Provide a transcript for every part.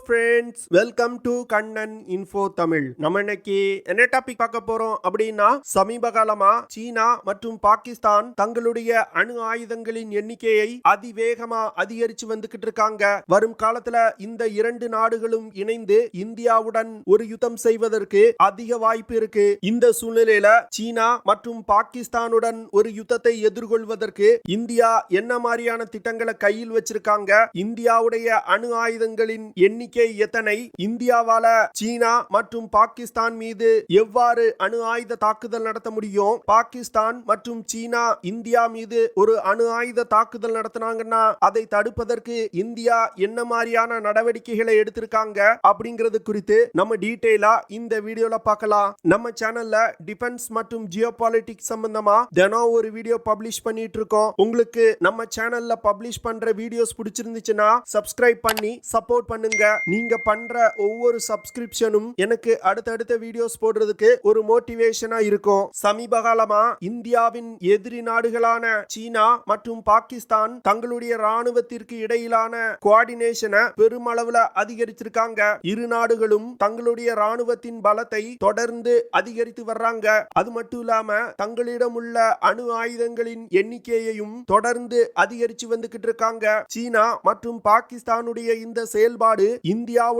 Friends, welcome to Kannan info Tamil. நம்ம இன்னைக்கு என்ன டாபிக் பார்க்க போறோம் அப்படின்னா, சமீப காலமா சீனா மற்றும் பாகிஸ்தான் தங்களுடைய அணு ஆயுதங்களின் எண்ணிக்கையை அதிவேகமா அதிகரிச்சு வந்துகிட்டு இருக்காங்க. வரும் காலத்துல இந்த இரண்டு நாடுகளும் இணைந்து இந்தியாவுடன் ஒரு யுத்தம் செய்வதற்கு அதிக வாய்ப்பு இருக்கு. இந்த சூழ்நிலையில சீனா மற்றும் பாகிஸ்தானுடன் ஒரு யுத்தத்தை எதிர்கொள்வதற்கு இந்தியா என்ன மாதிரியான திட்டங்களை கையில் வச்சிருக்காங்க, இந்தியாவுடைய அணு ஆயுதங்களின் எண்ணிக்கை எத்தனை, இந்தியாவால சீனா மற்றும் பாகிஸ்தான் மீது எவ்வாறு அணு ஆயுத தாக்குதல் நடத்த முடியும், பாகிஸ்தான் மற்றும் சீனா இந்தியா மீது ஒரு அணு ஆயுத தாக்குதல் நடத்தினாங்கன்னா அதை தடுப்பதற்கு இந்தியா என்ன மாதிரியான நடவடிக்கைகளை எடுத்திருக்காங்க அப்படிங்கிறது குறித்து நம்ம டீடைலா இந்த வீடியோல பார்க்கலாம். நம்ம சேனல்ல டிஃபென்ஸ் மற்றும் ஜியோபாலிட்டிக்ஸ் சம்பந்தமா தினம் ஒரு வீடியோ பப்ளிஷ் பண்ணிட்டு இருக்கோம். உங்களுக்கு நம்ம சேனல்ல பப்ளிஷ் பண்ற வீடியோஸ் பிடிச்சிருந்துச்சுன்னா சப்ஸ்கிரைப் பண்ணி சப்போர்ட் பண்ணுங்க. நீங்க பண்ற ஒவ்வொரு சப்ஸ்கிரிப்ஷனும் எனக்கு அடுத்தடுத்த வீடியோஸ் போடுறதுக்கு ஒரு மோட்டிவேஷனா இருக்கும். சமீப காலமா இந்தியாவின் எதிரி நாடுகளான சீனா மற்றும் பாகிஸ்தான் தங்களுடைய ராணுவத்திற்கு இடையிலான கோஆர்டினேஷனை பெருமளவுல அதிகரிச்சிருக்காங்க. இரு நாடுகளும் தங்களுடைய ராணுவத்தின் பலத்தை தொடர்ந்து அதிகரித்து வர்றாங்க. அது மட்டும் இல்லாம தங்களிடம் உள்ள அணு ஆயுதங்களின் எண்ணிக்கையையும் தொடர்ந்து அதிகரிச்சு வந்துகிட்டு இருக்காங்க. சீனா மற்றும் பாகிஸ்தானுடைய இந்த செயல்பாடு இந்தியாவுடைய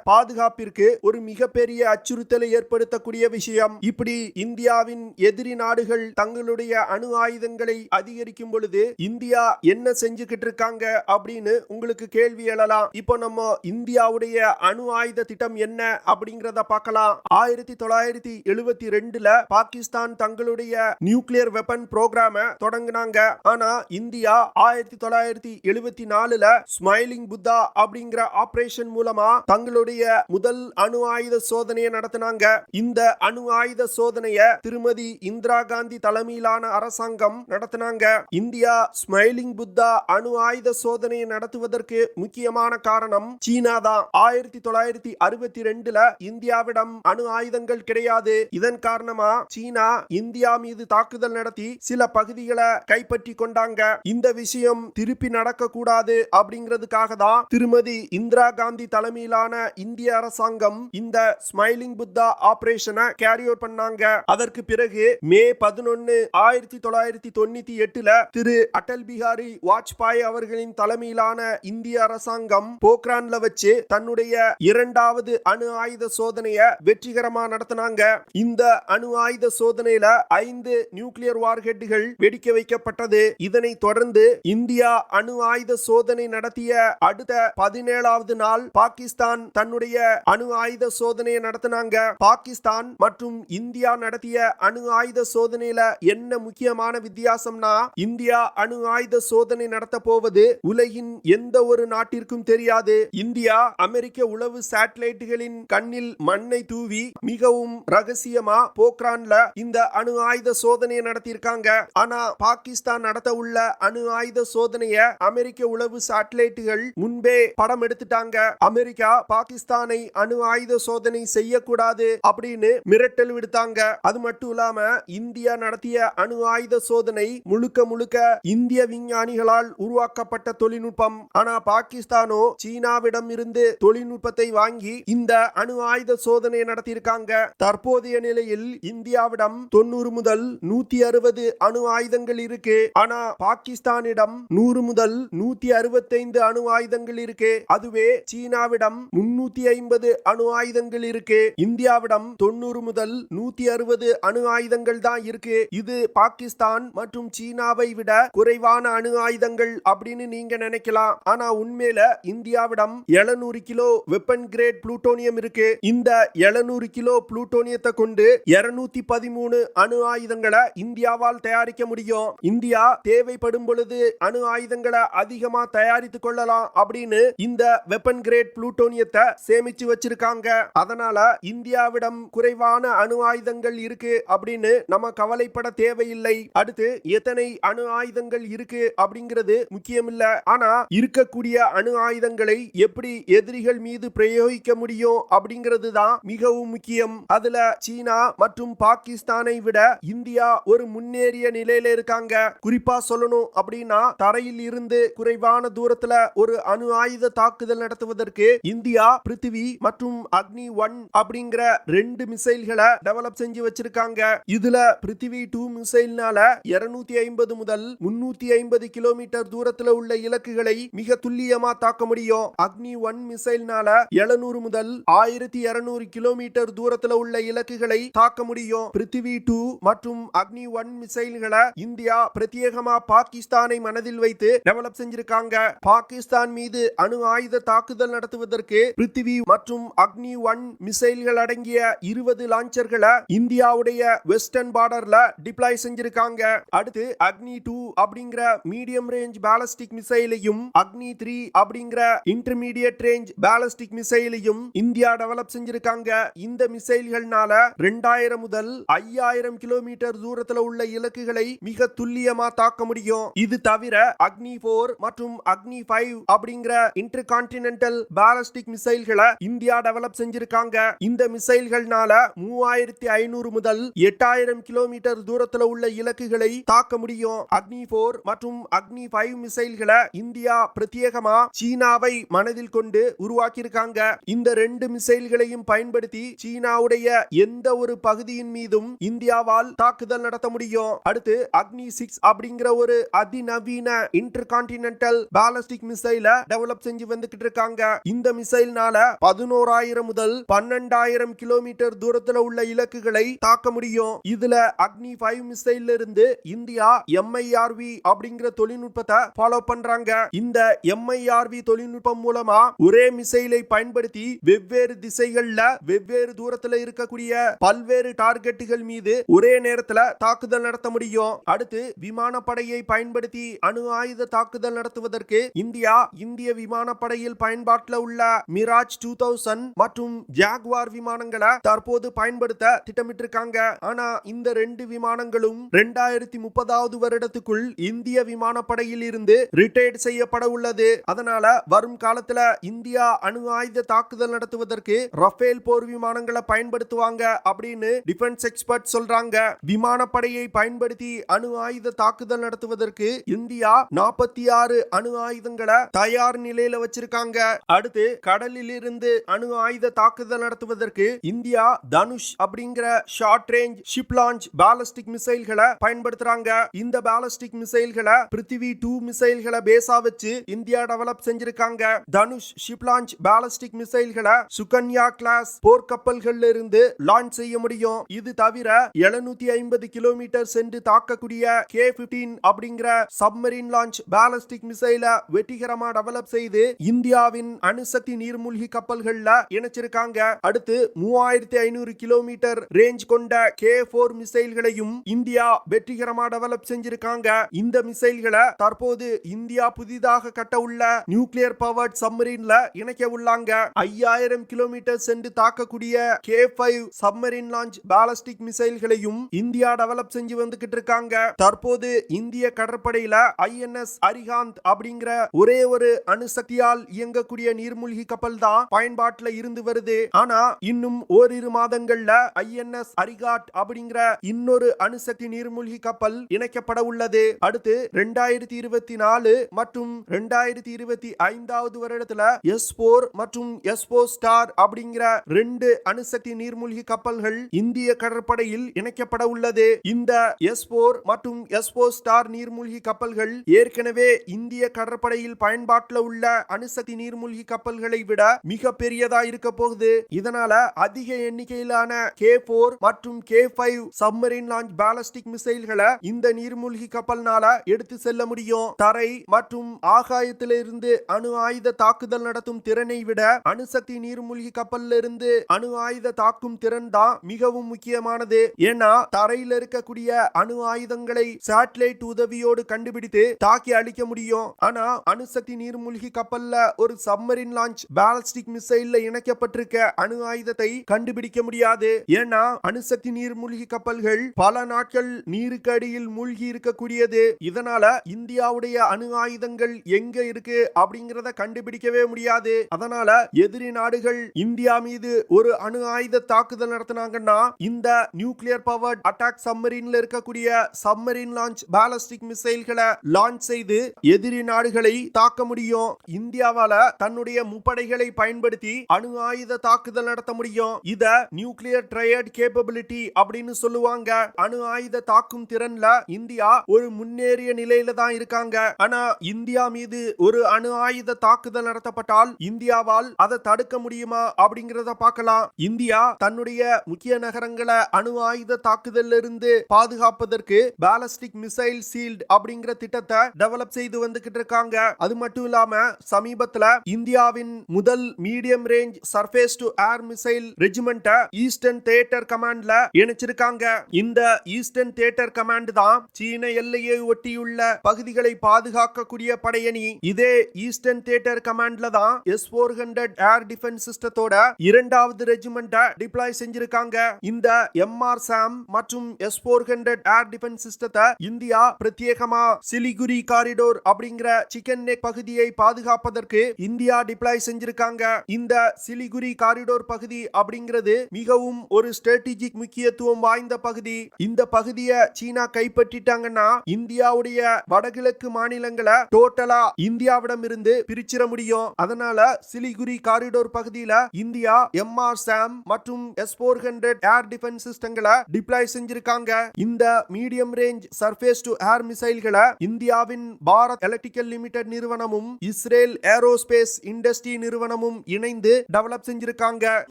பாதுகாப்பிற்கு ஒரு மிகப்பெரிய அச்சுறுத்தலை ஏற்படுத்தக்கூடிய விஷயம். இப்படி இந்தியாவின் எதிரி நாடுகள் தங்களுடைய அணு ஆயுதங்களை அதிகரிக்கும் பொழுது இந்தியா என்ன செஞ்சுக்கிட்டு இருக்காங்க அப்படின்னு உங்களுக்கு கேள்வி எழலாம். இப்போ நம்ம இந்தியாவுடைய அணு ஆயுத திட்டம் என்ன அப்படிங்கறத பார்க்கலாம். 1972ல பாகிஸ்தான் தங்களுடைய நியூக்ளியர் வெப்பன் புரோகிராம தொடங்கினாங்க. ஆனா இந்தியா 1974ல ஸ்மைலிங் புத்தா அப்படிங்கிற ஆபரேஷன் மூலமா தங்களுடைய முதல் அணு ஆயுத சோதனையை நடத்தினாங்க. இந்த அணு ஆயுத சோதனையை திருமதி இந்திரா காந்தி தலைமையிலான அரசாங்கம் நடத்தினாங்க. இந்தியா ஸ்மைலிங் புத்தா அணு ஆயுத சோதனையை நடத்துவதற்கு முக்கியமான காரணம் சீனா தான். 1962ல இந்தியாவிடம் அணு ஆயுதங்கள் கிடையாது. இதன் காரணமா சீனா இந்தியா மீது தாக்குதல் நடத்தி சில பகுதிகளை கைப்பற்றி கொண்டாங்க. இந்த விஷயம் திருப்பி நடக்க கூடாது அப்படிங்கிறதுக்காக தான் திருமதி இந்திரா காந்தி தலைமையிலான இந்திய அரசாங்கம் இந்த ஸ்மைலிங் புத்தா ஆபரேஷனை கேரி அவுட் பண்ணாங்க. அதற்கு பிறகு மே 11, 1998ல திரு அடல் பிஹாரி வாஜ்பாய் அவர்களின் தலைமையிலான இந்திய அரசாங்கம் போக்ரான்ல வச்சு தன்னுடைய இரண்டாவது அணு ஆயுத சோதனையை வெற்றிகரமா நடத்தினாங்க. இந்த அணு ஆயுத சோதனையில 5 நியூக்ளியர் வார்ஹெட்டுகள் வெடிக்க வைக்கப்பட்டது. இதனை தொடர்ந்து இந்தியா அணு ஆயுத சோதனை நடத்திய அடுத்த 17வது நாள் பாகிஸ்தான் தன்னுடைய அணு ஆயுத சோதனையை நடத்தினாங்க. பாகிஸ்தான் மற்றும் இந்தியா நடத்திய அணு ஆயுத சோதனையில என்ன முக்கியமான வித்தியாசம்னா, இந்தியா அணு ஆயுத சோதனை நடத்த போவது உலகின் எந்த ஒரு நாட்டிற்கும் தெரியாது. இந்தியா அமெரிக்க உளவு சேட்டலைட்டுகளின் கண்ணில் மண்ணை தூவி மிகவும் ரகசியமா போக்ரான்ல இந்த அணு ஆயுத சோதனையை நடத்தியிருக்காங்க. ஆனா பாகிஸ்தான் நடத்த உள்ள அணு ஆயுத சோதனையை அமெரிக்க உளவு சேட்டலைட்டுகள் முன்பே படம் எடுத்துட்டாங்க. அமெரிக்கா பாகிஸ்தானை அணு ஆயுத சோதனை செய்யக்கூடாது அப்படின்னு மிரட்டல் விடுத்தாங்க. அது மட்டும் இல்லாம இந்தியா நடத்திய அணு ஆயுத சோதனை முழுக்க முழுக்க இந்திய விஞ்ஞானிகளால் உருவாக்கப்பட்ட தொழில்நுட்பம். ஆனா பாகிஸ்தானோ சீனாவிடம் இருந்து தொழில்நுட்பத்தை வாங்கி இந்த அணு ஆயுத சோதனை நடத்தியிருக்காங்க. தற்போதைய நிலையில் இந்தியாவிடம் 90 முதல் 160 அணு ஆயுதங்கள் இருக்கு. ஆனா பாகிஸ்தானிடம் 100 முதல் 165 அணு ஆயுதங்கள் இருக்கு. அதுவே சீனாவிடம் 350 அணு ஆயுதங்கள் இருக்கு. இந்தியாவிடம் 90 முதல் 160 அணு ஆயுதங்கள் தான் இருக்கு. இது பாகிஸ்தான் மற்றும் சீனாவை விட குறைவான அணு ஆயுதங்கள் அப்படின்னு நீங்க நினைக்கலாம். ஆனா உண்மையில இந்தியாவிடம் 700 கிலோ வெப்பன் கிரேட் புளூட்டோனியம் இருக்கு. இந்த 700 கிலோ புளூட்டோனியத்தை கொண்டு 213 அணு ஆயுதங்களை இந்தியாவால் தயாரிக்க முடியும். இந்தியா தேவைப்படும் பொழுது அணு ஆயுதங்களை அதிகமா தயாரித்துக் கொள்ளலாம் அப்படின்னு இந்த வெப்பன் கிரேட் புளூட்டோனியத்தை சேமிச்சு வச்சிருக்காங்க. அதனால இந்தியாவிடம் குறைவான அணு ஆயுதங்கள் இருக்கு அப்படின்னு நம்ம கவலைப்பட தேவையில்லை. அடுத்து எத்தனை அணு ஆயுதங்கள் இருக்கு அப்படிங்கிறது முக்கியம் இல்ல. ஆனா இருக்கக்கூடிய அணு ஆயுதங்களை எப்படி எதிரிகள் மீது பிரயோகிக்க முடியும் அப்படிங்கிறது தான் மிகவும் முக்கியம். அதுல சீனா மற்றும் பாகிஸ்தானை விட இந்தியா ஒரு முன்னேறிய நிலையில இருக்காங்க. குறிப்பா சொல்லணும் அப்படின்னா, தரையில் இருந்து குறைவான தூரத்துல ஒரு அணு ஆயுத தாக்குதல் நடத்துவதற்கு நடத்துவதற்கு இந்தியா பிருத்திவி மற்றும் அக்னி 1 அப்படிங்கிற 2 மிசைல்களை டெவலப் செஞ்சு வச்சிருக்காங்க. இதுல பிருத்திவி 2 மிசைல்னால 250 முதல் 350 கிலோமீட்டர் தூரத்துல உள்ள இலக்குகளை மிக துல்லியமா தாக்க முடியும். அக்னி 1 மிசைல்னால 700 முதல் 1200 கிலோமீட்டர் தூரத்துல உள்ள இலக்குகளை தாக்க முடியும். பிருத்திவி 2 மற்றும் அக்னி 1 மிசைல்களை இந்தியா பிரத்யேகமா பாகிஸ்தானை மனதில் வைத்து டெவலப் செஞ்சிருக்காங்க. பாகிஸ்தான் மீது அணு ஆயுத தாக்குதல் நடத்துவதற்கு பிருத்திவி மற்றும் அக்னி 1 மிசைல்கள் அடங்கிய 20 லான்ச்சர்களை இந்தியாவுடைய வெஸ்டர்ன் பார்டர்ல டிப்ளாய் செஞ்சிருக்காங்க. அடுத்து அக்னி 2 அப்படிங்கிற மீடியம் ரேஞ்ச் பாலிஸ்டிக் மிசைலையும் அக்னி 3 அப்படிங்கிற இன்டர்மீடியட் ரேஞ்ச் பாலிஸ்டிக் மிசைலையும் இந்தியா டெவலப் செஞ்சிருக்காங்க. இந்த மிசைல்கள்னால 2000 முதல் 5000 கிலோமீட்டர் தூரத்துல உள்ள இலக்குகளை மிக துல்லியமா தாக்க முடியும். இது தவிர அக்னி 4 மற்றும் அக்னி 5 அப்படிங்கிற இன்டர்கான்டினென்டல் பாலிஸ்டிக் மிசைல்களை இந்தியா டெவலப் செஞ்சிருக்காங்க. இந்த மிசைல்கள்னால 3500 முதல் 8000 கிலோமீட்டர் தூரத்துல உள்ள இலக்குகளை தாக்க முடியும். அக்னி 4 மற்றும் அக்னி 5 மிசைல்களை இந்தியா பிரத்யேகமா சீனாவை மனதில் கொண்டு உருவாக்கி இருக்காங்க. இந்த 2 மிசைல்களையும் பயன்படுத்தி சீனாவுடைய எந்த ஒரு பகுதியின் மீதும் இந்தியாவால் தாக்குதல் நடத்த முடியும். அடுத்து அக்னி 6 அப்படிங்கிற ஒரு அதிநவீன இன்டர்கான்டினென்டல் பாலிஸ்டிக் மிசைலை டெவலப் செஞ்சு வந்துகிட்டு இருக்காங்க. இந்த மிசைல்னால 11000 முதல் 12000 கிலோமீட்டர் தூரத்துல உள்ள இலக்குகளை தாக்க முடியும். இதுல அக்னி 5 மிசைல்ல இருந்து இந்தியா MIRV அப்படிங்கிற தொழில்நுட்பத்தை ஃபாலோ பண்றாங்க. இந்த MIRV தொழில்நுட்பம் மூலமா ஒரே மிசைலை பயன்படுத்தி வெவ்வேறு திசைகள்ல வெவ்வேறு தூரத்துல இருக்கக்கூடிய பல்வேறு டார்கெட்டுகள் மீது ஒரே நேரத்துல தாக்குதல் நடத்த முடியும். அடுத்து விமானப்படையை பயன்படுத்தி அணு ஆயுத தாக்குதல் நடத்துவதற்கு இந்திய விமானப்படையில் பயன்பாட்டில் உள்ள மிராஜ் 2000 மற்றும் ஜாகுவார் விமானங்களை தற்போது பயன்படுத்த திட்டமிட்டிருக்காங்க. ஆனா இந்த 2 விமானங்களும் 2030வது வருடத்துக்குள் இந்திய விமானப்படையில் இருந்து ரிட்டையர்ட் செய்யப்பட உள்ளது. அதனால வரும் காலத்துல இந்தியா அணு ஆயுத தாக்குதல் நடத்துவதற்கு ரஃபேல் போர் விமானங்களை பயன்படுத்துவாங்க அப்படின்னு டிஃபென்ஸ் எக்ஸ்பர்ட் சொல்றாங்க. விமானப்படையை பயன்படுத்தி அணு ஆயுத தாக்குதல் நடத்துவதற்கு இந்தியா 46 அணு ஆயுதங்களை தயார் நிலையில வச்சிருக்காங்க. அடுத்து கடலில் இருந்து அணு ஆயுத தாக்குதல் நடத்துவதற்கு இந்தியா தனுஷ் அப்படிங்கிற short range ship launch ballistic மிசைல்களை பயன்படுத்துறாங்க. இந்த பாலிஸ்டிக் மிசைல்களை பிருத்திவி 2 மிசைல்களை பேஸா வச்சு இந்தியா டெவலப் செஞ்சிருக்காங்க. தனுஷ் ஷிப் லான்ச் பாலிஸ்டிக் மிசைல்களை சுகன்யா கிளாஸ் போர்க்கப்பல்கள்ல இருந்து லான்ச் செய்ய முடியும். இது தவிர 750 கிலோமீட்டர் சென்று தாக்கக்கூடிய K-15 அப்படிங்கிற சப்மரீன் லான்ச் பாலிஸ்டிக் மிசைலை வெற்றிகரமா டெவலப் செய்து இந்தியாவின் அணுசக்தி நீர்மூழ்கி கப்பல்கள்ல இணைச்சிருக்காங்க. அடுத்து 3500 கிலோமீட்டர் ரேஞ்ச் கொண்ட K4 மிசைல்களையும் இந்தியா வெற்றிகரமா டெவலப் செஞ்சிருக்காங்க. இந்த மிசைல்களை தற்போது இந்தியா புதிதாக கட்ட உள்ள நியூக்ளியர் பவர்ட் சப்மரீன்ல இணைக்க உள்ளாங்க. 5000 கிலோமீட்டர் சென்று தாக்கக்கூடிய K5 சப்மரீன் லான்ச் பாலிஸ்டிக் மிசைல்களையும் இந்தியா டெவலப் செஞ்சு வந்துகிட்டு இருக்காங்க. தற்போது இந்திய கடற்படையில INS அரிகாந்த் அப்படிங்கிற ஒரே ஒரு அணுசக்தியால் இயங்கக்கூடிய நீர்மூழ்கி கப்பல் தான் பயன்பாட்டில் இருந்து வருது. ஆனா இன்னும் ஓரிரு மாதங்கள்ல INS அரிகாட் அப்படிங்கிற இன்னொரு அணுசக்தி நீர்மூழ்கி கப்பல் இணைக்கப்பட உள்ளது. அடுத்து 2024 மற்றும் 2025வது வருடத்துல S4 மற்றும் S4 ஸ்டார் அப்படிங்கிற 2 அணுசக்தி நீர்மூழ்கி கப்பல்கள் இந்திய கடற்படையில் இணைக்கப்பட உள்ளது. இந்த S4 மற்றும் S4 ஸ்டார் நீர்மூழ்கி கப்பல்கள் ஏற்கனவே இந்திய கடற்படையில் பயன்பாட்டில் உள்ள அணுசக்தி நீர்மூழ்கி கப்பல்களை விட மிக பெரியதா இருக்க போகுது. இதனால அதிக எண்ணிக்கையிலான K4 மற்றும் K5 சப்மரீன் லான்ச் பாலிஸ்டிக் மிசைல்களை இந்த நீர்மூழ்கி கப்பல்னால எடுத்து செல்ல முடியும். தரை மற்றும் ஆகாயத்திலிருந்து அணு ஆயுத தாக்குதல் நடத்தும் திறனை விட அணுசக்தி நீர்மூழ்கி கப்பல்ல இருந்து அணு ஆயுத தாக்கும் திறன் தான் மிகவும் முக்கியமானது. ஏன்னா தரையில் இருக்கக்கூடிய அணு ஆயுதங்களை சேட்டலைட் உதவியோடு கண்டுபிடித்து தாக்கி அழிக்க முடியும். ஆனா அணுசக்தி நீர்மூழ்கி கப்பல்ல ஒரு சப்மரீன் லான்ச் பாலிஸ்டிக் மிசைல்ல இணைக்கப்பட்டிருக்க அணு ஆயுதத்தை கண்டுபிடிக்க முடியாது. ஏன்னா அணுசக்தி நீர்மூழ்கி கப்பல்கள் பல நாட்கள் நீருக்கு அடியில் மூழ்கி இருக்கக்கூடியது. இதனால இந்தியாவுடைய அணு ஆயுதங்கள் எங்க இருக்கு அப்படிங்கறத கண்டுபிடிக்கவே முடியாது. அதனால எதிரி நாடுகள் இந்தியா மீது ஒரு அணு ஆயுத தாக்குதல் நடத்தினாங்கன்னா இந்த நியூக்ளியர் பவர்ட் அட்டாக் சப்மரீன்ல இருக்கக்கூடிய சப்மரீன் லான்ச் பாலிஸ்டிக் மிசைல்களை லான்ச் செய்து எதிரி நாடுகளை தாக்க முடியும். இந்தியாவால தன்னுடைய தங்களுடைய முப்படைகளை பயன்படுத்தி அணு ஆயுத தாக்குதல் நடத்த முடியும். இத நியூக்ளியர் ட்ரையட் கேப்பபிலிட்டி அப்படின்னு சொல்லுவாங்க. அணு ஆயுத தாக்கும் திறன்ல இந்தியா ஒரு முன்னேறிய நிலையில தான் இருக்காங்க. ஆனா இந்தியா மீது ஒரு அணு ஆயுத தாக்குதல் நடத்தப்பட்டால் இந்தியாவால் அதை தடுக்க முடியுமா அப்படிங்கறத பார்க்கலாம். இந்தியா தன்னுடைய முக்கிய நகரங்களை அணு ஆயுத தாக்குதல் இருந்து பாதுகாப்பதற்கு பாலிஸ்டிக் மிசைல் ஷீல்ட் அப்படிங்கிற திட்டத்தை டெவலப் செய்து வந்துகிட்டு இருக்காங்க. அது மட்டும் இல்லாம சமீபத்துல இந்தியாவின் முதல் medium range surface to air missile regiment eastern theatre கமாண்ட்ல இணைச்சிருக்காங்க. இந்த ஈஸ்டர்ன் தியேட்டர் கமாண்ட் தான் சீன எல்லையை ஒட்டியுள்ள பகுதிகளை பாதுகாக்கக்கூடிய படையணி. இதே ஈஸ்டர்ன் தியேட்டர் கமாண்ட்ல தான் S-400 ஏர் டிஃபென்ஸ் சிஸ்டத்தோட இரண்டாவது ரெஜிமெண்ட டிப்ளாய் செஞ்சிருக்காங்க. இந்த MR-SAM மற்றும் S-400 ஏர் டிஃபென்ஸ் சிஸ்டத்தை இந்தியா பிரத்யேகமா சிலிகுரி காரிடோர் அப்படிங்கிற சிக்கன் நெக் பகுதியை பாதுகாப்பதற்கு இந்தியா டிப்ளாய் செஞ்சிருக்காங்க. இந்த சிலிகுரி காரிடோர் பகுதி அப்படிங்கிறது மிகவும் ஒரு ஸ்ட்ராட்டஜிக் முக்கியத்துவம் வாய்ந்த பகுதி. இந்த பகுதியை சீனா கைப்பற்றிட்டாங்கன்னா இந்தியாவுடைய வடகிழக்கு மாநிலங்களை டோட்டலா இந்தியாவிடம் இருந்து பிரிச்சிட முடியும். அதனால சிலிகுரி காரிடோர் பகுதியில இந்தியா MR-SAM மற்றும் S-400 ஏர் டிஃபென்ஸ் சிஸ்டங்களை டிப்ளாய் செஞ்சிருக்காங்க. இந்த medium range surface to air மிசைல்களை இந்தியாவின் பாரத் எலக்ட்ரிக்கல் லிமிடெட் நிறுவனமும் இஸ்ரேல் ஏரோஸ்பேஸ் இண்டஸ்ட்ரி நிறுவனமும் இணைந்து டெவலப் செஞ்சிருக்காங்க.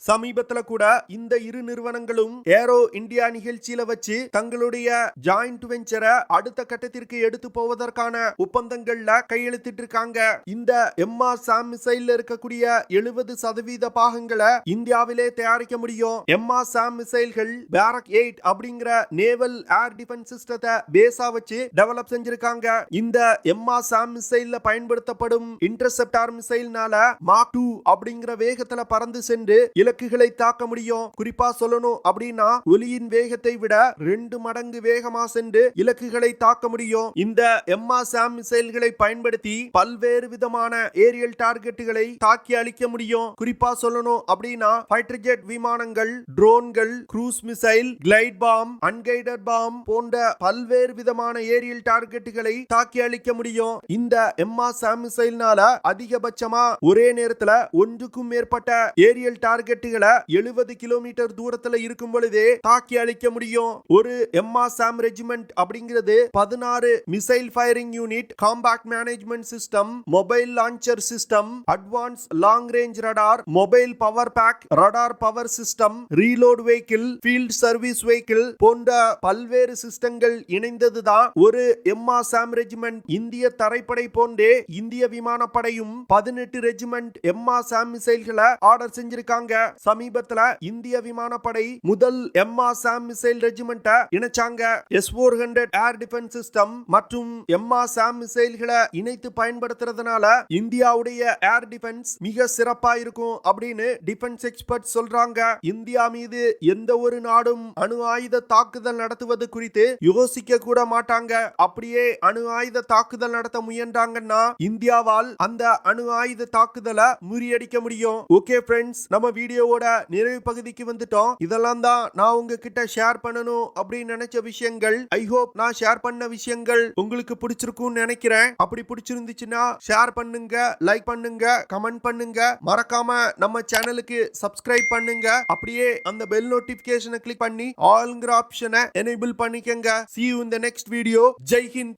சமீபத்துல கூட இந்த இரு நிறுவனங்களும் ஏரோ இந்தியா நிகழ்ச்சியில வச்சு தங்களுடைய ஜாயிண்ட் வெஞ்சரை அடுத்த கட்டத்திற்கு எடுத்து போவதற்கான ஒப்பந்தங்கள்ல கையெழுத்திட்டு இருக்காங்க. இந்த MR-SAM மிசைல்ல இருக்கக்கூடிய 70% பாகங்களை இந்தியாவிலே தயாரிக்க முடியும். MR-SAM மிசைல்கள் பேரக் 8 அப்படிங்கிற நேவல் ஏர் டிஃபென்ஸ் சிஸ்டத்தை பேஸா வச்சு டெவலப் செஞ்சிருக்காங்க. இந்த MR-SAM மிசைல்ல பயன்படுத்தப்படும் இன்டர்செப்டார் மிசைல்னால மாக் 2 அப்படிங்கிற வேகத்துல பறந்து சென்று இலக்குகளை தாக்க முடியும். குறிப்பா சொல்லணும் அப்படின்னா ஒலியின் வேகத்தை விட 2 மடங்கு வேகமா சென்று இலக்குகளை தாக்க முடியும். இந்த MR-SAM மிசைல்களை பயன்படுத்தி பல்வேறு விதமான ஏரியல் டார்கெட்டுகளை தாக்கி அழிக்க முடியும். குறிப்பா சொல்லணும் அப்படின்னா ஃபைட்டர் ஜெட் விமானங்கள், ட்ரோன்கள், cruise missile, glide bomb, unguided bomb போன்ற பல்வேறு விதமான ஏரியல் டார்கெட்டுகளை தாக்கி அழிக்க முடியும். இந்த MR-SAM மிசைல்னால அதிகபட்சமா ஒரே நேரத்துல ஒன்றுக்கும் மேற்பட்ட ஏரியல் டார்கெட்டுகளை 70 கிலோமீட்டர் தூரத்துல இருக்கும் பொழுதே தாக்கி அழிக்க முடியும். ஒரு MR-SAM ரெஜிமெண்ட் அப்படிங்கிறது 16 missile firing unit, compact management system, mobile launcher system, advance long range radar, mobile power pack, radar power system, reload vehicle, field service vehicle போன்ற பல்வேறு சிஸ்டங்கள் இணைந்ததுதான் ஒரு MR-SAM ரெஜிமெண்ட். இந்திய தரைப்படை போன்றே இந்திய விமானப்படையும் 18 ரெஜிமெண்ட் MR-SAM மிசைல்களை ஆர்டர் செஞ்சிருக்காங்க. சமீபத்துல இந்திய விமானப்படை முதல் MR-SAM மிசைல் ரெஜிமெண்ட இணைச்சாங்க. S-400 ஏர் டிஃபென்ஸ் சிஸ்டம் மற்றும் MR-SAM மிசைல்களை இணைத்து பயன்படுத்துறதுனால இந்தியாவுடைய ஏர் டிஃபென்ஸ் மிக சிறப்பா இருக்கும் அப்படின்னு டிஃபென்ஸ் எக்ஸ்பர்ட் சொல்றாங்க. இந்தியா மீது எந்த ஒரு நாடும் அணு ஆயுத தாக்குதல் நடத்துவது குறித்து யோசிக்க கூட மாட்டாங்க. அப்படியே அணு ஆயுத தாக்குதல் நடத்த முயன்றாங்கன்னா இந்தியாவால் அந்த அணு ஆயுத தாக்குதலை முறியடிக்க முடியும். ஓகே ஃப்ரெண்ட்ஸ், நம்ம வீடியோவோட நிறைவு பகுதிக்கு வந்துட்டோம். இதெல்லாம் தான் நான் உங்ககிட்ட ஷேர் பண்ணணும் அப்படின்னு நினைச்ச விஷயங்கள். ஐ ஹோப் நான் ஷேர் பண்ண விஷயங்கள் உங்களுக்கு பிடிச்சிருக்கும்னு நினைக்கிறேன். அப்படி பிடிச்சிருந்துச்சுன்னா ஷேர் பண்ணுங்க, லைக் பண்ணுங்க, கமெண்ட் பண்ணுங்க. மறக்காம நம்ம சேனலுக்கு சப்ஸ்கிரைப் பண்ணுங்க. அப்படியே அந்த பெல் நோட்டிபிகேஷனை கிளிக் பண்ணி ஆல்ங்கிற ஆப்ஷனை எனேபிள் பண்ணிக்கங்க. See you in the next video. Jai Hind.